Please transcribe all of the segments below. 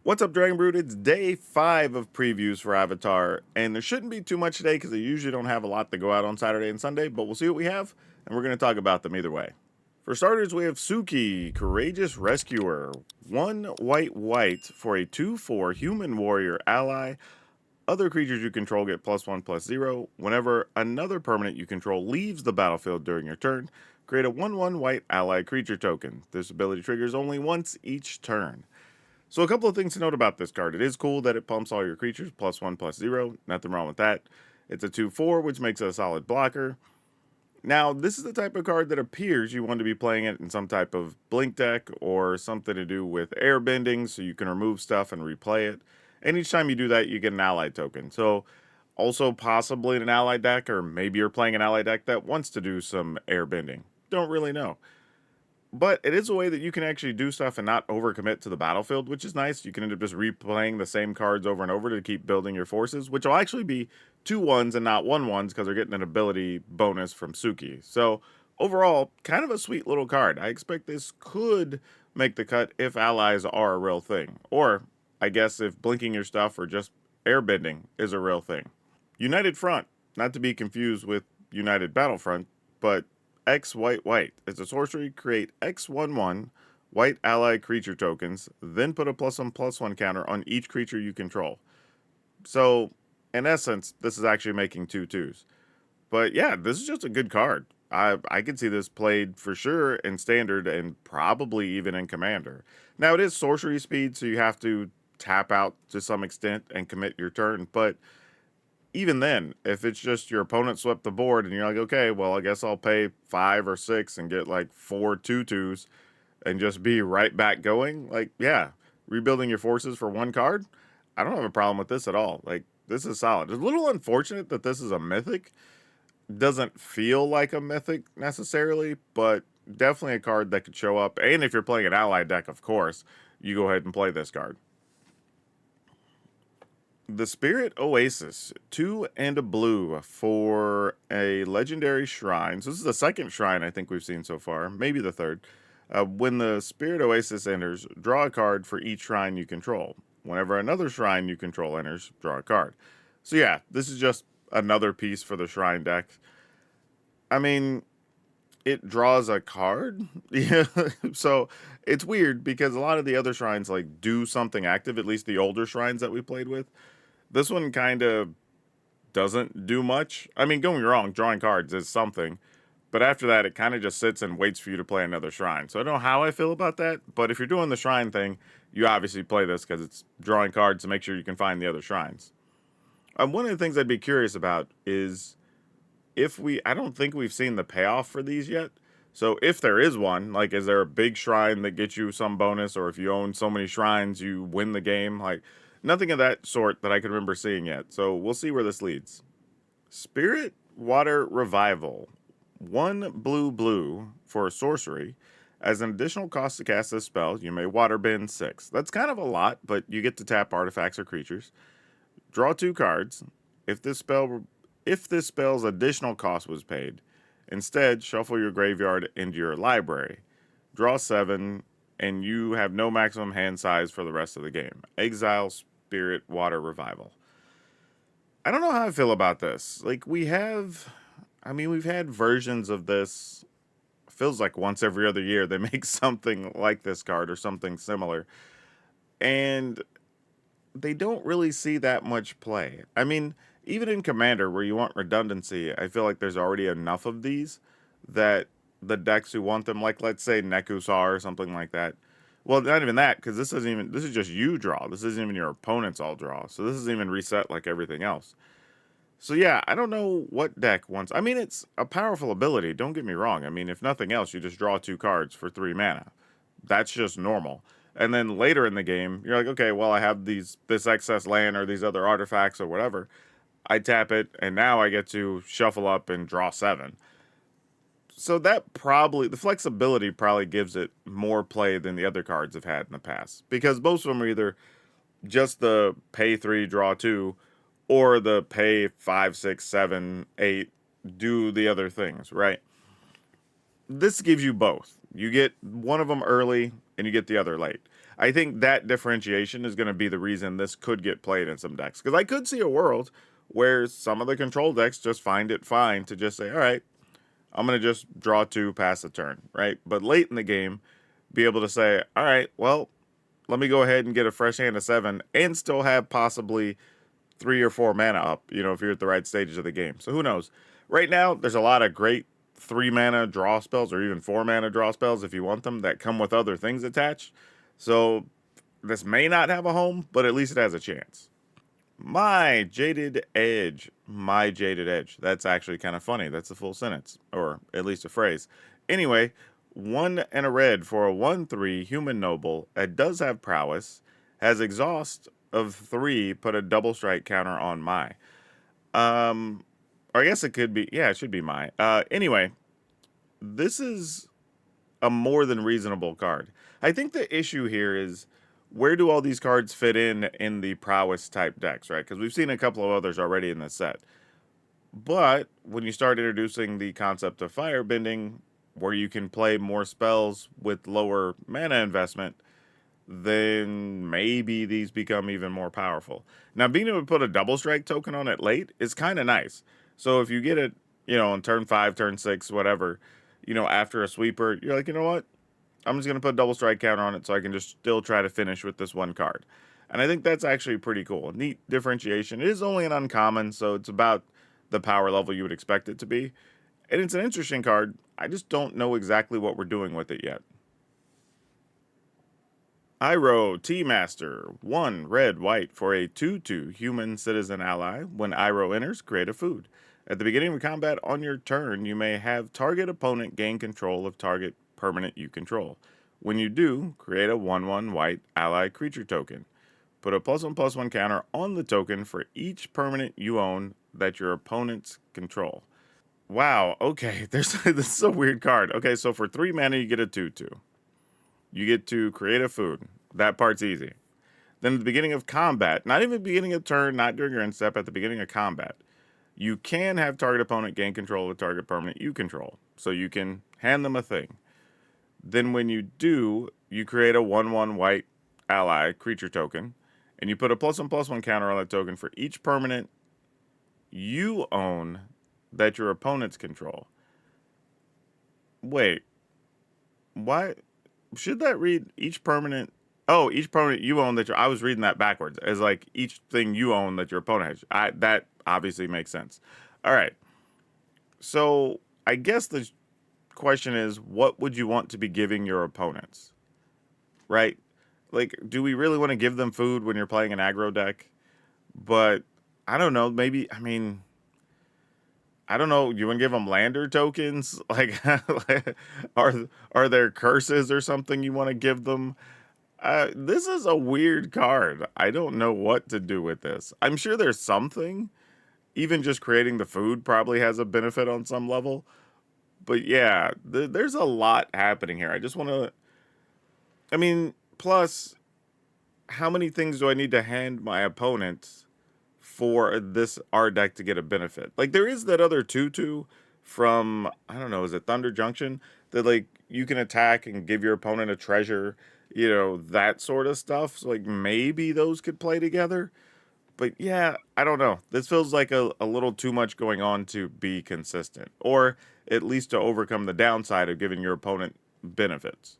What's up, Dragon Brood? It's day 5 of previews for Avatar, and there shouldn't be too much today because I usually don't have a lot to go out on Saturday and Sunday, but we'll see what we have, and we're going to talk about them either way. For starters, we have Suki, Courageous Rescuer. 1 white for a 2/4 human warrior ally. Other creatures you control get +1/+0. Whenever another permanent you control leaves the battlefield during your turn, create a 1/1 white ally creature token. This ability triggers only once each turn. So a couple of things to note about this card. It is cool that it pumps all your creatures +1/+0. Nothing wrong with that. It's a 2/4, which makes it a solid blocker. Now, this is the type of card that appears you want to be playing it in some type of blink deck or something to do with air bending, so you can remove stuff and replay it. And each time you do that, you get an ally token. So also possibly in an ally deck, or maybe you're playing an ally deck that wants to do some air bending. Don't really know. But it is a way that you can actually do stuff and not overcommit to the battlefield, which is nice. You can end up just replaying the same cards over and over to keep building your forces, which will actually be 2/1s and not 1/1s because they're getting an ability bonus from Suki. So overall, kind of a sweet little card. I expect this could make the cut if allies are a real thing. Or, I guess, if blinking your stuff or just airbending is a real thing. United Front, not to be confused with United Battlefront, but X white white. It's a sorcery, create X/1/1 white ally creature tokens, then put a +1/+1 counter on each creature you control. So, in essence, this is actually making 2/2s. But yeah, this is just a good card. I could see this played for sure in standard and probably even in commander. Now it is sorcery speed, so you have to tap out to some extent and commit your turn, but even then, if it's just your opponent swept the board and you're like, okay, well, I guess I'll pay 5 or 6 and get like 4 2/2s and just be right back going, like, yeah, rebuilding your forces for 1 card, I don't have a problem with this at all. Like, this is solid. It's a little unfortunate that this is a mythic. Doesn't feel like a mythic necessarily, but definitely a card that could show up. And if you're playing an ally deck, of course, you go ahead and play this card. The Spirit Oasis, 2 and a blue for a legendary shrine. So this is the second shrine I think we've seen so far, maybe the third. When the Spirit Oasis enters, draw a card for each shrine you control. Whenever another shrine you control enters, draw a card. So yeah, this is just another piece for the shrine deck. I mean, it draws a card. Yeah. So it's weird because a lot of the other shrines like do something active, at least the older shrines that we played with. This one kind of doesn't do much. I mean, don't get me wrong, drawing cards is something, but after that, it kind of just sits and waits for you to play another shrine. So I don't know how I feel about that, but if you're doing the shrine thing, you obviously play this because it's drawing cards to make sure you can find the other shrines. One of the things I'd be curious about is I don't think we've seen the payoff for these yet. So if there is one, like, is there a big shrine that gets you some bonus, or if you own so many shrines, you win the game? Like, nothing of that sort that I can remember seeing yet. So we'll see where this leads. Spirit Water Revival. 1 blue for a sorcery. As an additional cost to cast this spell, you may water bend 6. That's kind of a lot, but you get to tap artifacts or creatures. Draw 2 cards. If this spell's additional cost was paid, instead shuffle your graveyard into your library. Draw 7, and you have no maximum hand size for the rest of the game. Exile Spirit Water Revival. I don't know how I feel about this. Like, we've had versions of this. Feels like once every other year they make something like this card or something similar. And they don't really see that much play. I mean, even in Commander, where you want redundancy, I feel like there's already enough of these that the decks who want them, like, let's say Nekusar or something like that. Well, not even that, because this is just you draw. This isn't even your opponent's all draw. So this isn't even reset like everything else. So yeah, I don't know what deck wants. I mean, it's a powerful ability. Don't get me wrong. I mean, if nothing else, you just draw 2 cards for 3 mana. That's just normal. And then later in the game, you're like, okay, well, I have this excess land or these other artifacts or whatever. I tap it, and now I get to shuffle up and draw 7. So the flexibility probably gives it more play than the other cards have had in the past. Because most of them are either just the pay 3, draw 2, or the pay 5, 6, 7, 8, do the other things, right? This gives you both. You get one of them early, and you get the other late. I think that differentiation is going to be the reason this could get played in some decks. Because I could see a world where some of the control decks just find it fine to just say, all right, I'm going to just draw 2, pass a turn, right? But late in the game, be able to say, all right, well, let me go ahead and get a fresh hand of 7 and still have possibly 3 or 4 mana up, if you're at the right stages of the game. So who knows? Right now, there's a lot of great 3 mana draw spells or even 4 mana draw spells if you want them that come with other things attached. So this may not have a home, but at least it has a chance. My jaded edge. My jaded edge. That's actually kind of funny. That's a full sentence, or at least a phrase. Anyway, 1 and a red for a 1/3 human noble. It does have prowess. Has exhaust of 3. Put a double strike counter on my. Or I guess it could be. Yeah, it should be my. Anyway, this is a more than reasonable card. I think the issue here is where do all these cards fit in the prowess type decks, right? Because we've seen a couple of others already in this set. But when you start introducing the concept of firebending, where you can play more spells with lower mana investment, then maybe these become even more powerful. Now, being able to put a double strike token on it late is kind of nice. So if you get it, on turn 5, turn 6, whatever, after a sweeper, you're like, you know what? I'm just going to put a double strike counter on it so I can just still try to finish with this one card. And I think that's actually pretty cool. Neat differentiation. It is only an uncommon, so it's about the power level you would expect it to be. And it's an interesting card. I just don't know exactly what we're doing with it yet. Iroh, Tea Master. 1 red, white for a 2/2 human citizen ally. When Iroh enters, create a food. At the beginning of combat on your turn, you may have target opponent gain control of target permanent you control. When you do, create a 1/1 white ally creature token. Put a +1/+1 counter on the token for each permanent you own that your opponents control. Wow, okay, this is a weird card. Okay, so for 3 mana, you get a 2/2. You get to create a food. That part's easy. Then at the beginning of combat, not even the beginning of turn, not during your end step, at the beginning of combat, you can have target opponent gain control of target permanent you control. So you can hand them a thing. Then when you do, you create a 1/1 white ally creature token, and you put a +1/+1 counter on that token for each permanent you own that your opponents control. Wait, why should that read each permanent? Oh, each permanent you own that I was reading that backwards as like each thing you own that your opponent has. That obviously makes sense. All right. So I guess the question is, what would you want to be giving your opponents? Right? Like, do we really want to give them food when you're playing an aggro deck? But I don't know. Maybe, I don't know. You want to give them lander tokens? Like, are are there curses or something you want to give them? This is a weird card. I don't know what to do with this. I'm sure there's something. Even just creating the food probably has a benefit on some level. But yeah, there's a lot happening here. I just want to. Plus, how many things do I need to hand my opponent for this R deck to get a benefit? Like, there is that other 2/2 from, I don't know, is it Thunder Junction? That, like, you can attack and give your opponent a treasure, that sort of stuff. So, like, maybe those could play together. But yeah, I don't know. This feels like a little too much going on to be consistent, or at least to overcome the downside of giving your opponent benefits.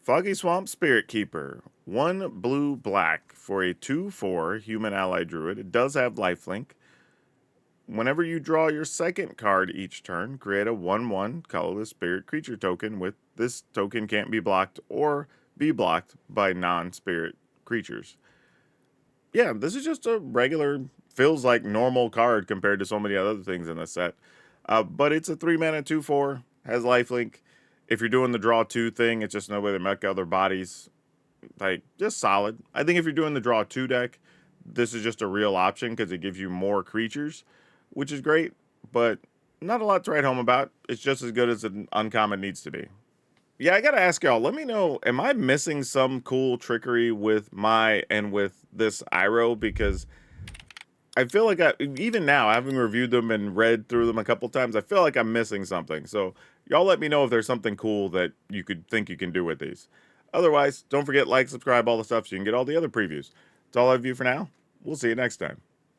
Foggy Swamp Spirit Keeper. 1 blue black for a 2/4 human ally druid. It does have lifelink. Whenever you draw your second card each turn, create a 1/1 colorless spirit creature token with this token can't be blocked or be blocked by non-spirit creatures. Yeah, this is just a regular, feels like normal card compared to so many other things in the set. But it's a 3 mana 2/4, has lifelink. If you're doing the draw 2 thing, it's just no way to mech other bodies. Like, just solid. I think if you're doing the draw 2 deck, this is just a real option because it gives you more creatures, which is great, but not a lot to write home about. It's just as good as an uncommon needs to be. Yeah, I gotta ask y'all, let me know, am I missing some cool trickery with with this Iroh? Because I feel like even now, having reviewed them and read through them a couple times, I feel like I'm missing something. So y'all let me know if there's something cool that you could think you can do with these. Otherwise, don't forget like, subscribe, all the stuff so you can get all the other previews. That's all I have you for now. We'll see you next time.